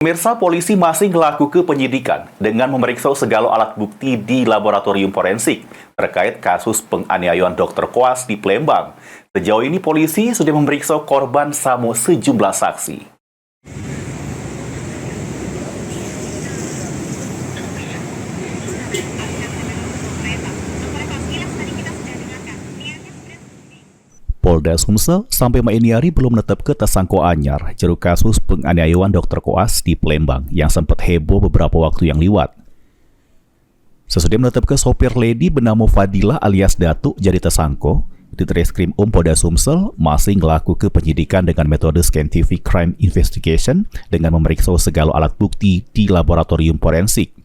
Pemirsa, polisi masih melakukan penyidikan dengan memeriksa segala alat bukti di laboratorium forensik terkait kasus penganiayaan dokter koas di Palembang. Sejauh ini polisi sudah memeriksa korban sama sejumlah saksi. Polda Sumsel sampai maini hari belum menetapkan tersangka anyar jeru kasus penganiayaan dokter koas di Palembang yang sempat heboh beberapa waktu yang liwat. Sesudah menetapkan sopir lady bernama Fadilah alias Datuk jadi tersangka, di Treskrim Polda Sumsel masih melakukan penyidikan dengan metode Scientific Crime Investigation dengan memeriksa segala alat bukti di laboratorium forensik.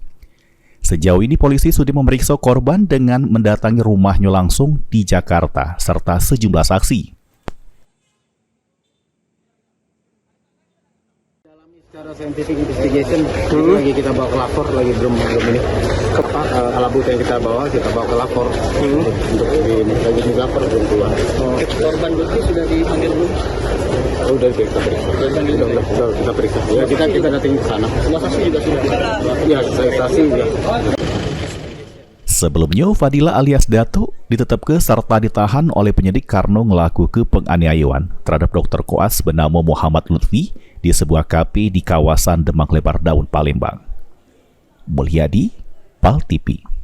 Sejauh ini polisi sudah memeriksa korban dengan mendatangi rumahnya langsung di Jakarta serta sejumlah saksi. Secara scientific investigation lagi kita bawa ke lapor, lagi belum ini alat bukti yang kita bawa ke lapor untuk di lapor belum keluar. Korban bukti sudah dipanggil belum? Udah kita periksa. Ya kita datang ke sana. Semua saksi juga sudah. Ya saksi juga. Sebelumnya, Fadilah alias Datuk ditetapkan serta ditahan oleh penyidik karena melakukan penganiayaan terhadap dokter koas bernama Muhammad Lutfi di sebuah kafe di kawasan Demang Lebar Daun, Palembang. Mulyadi, PAL TV.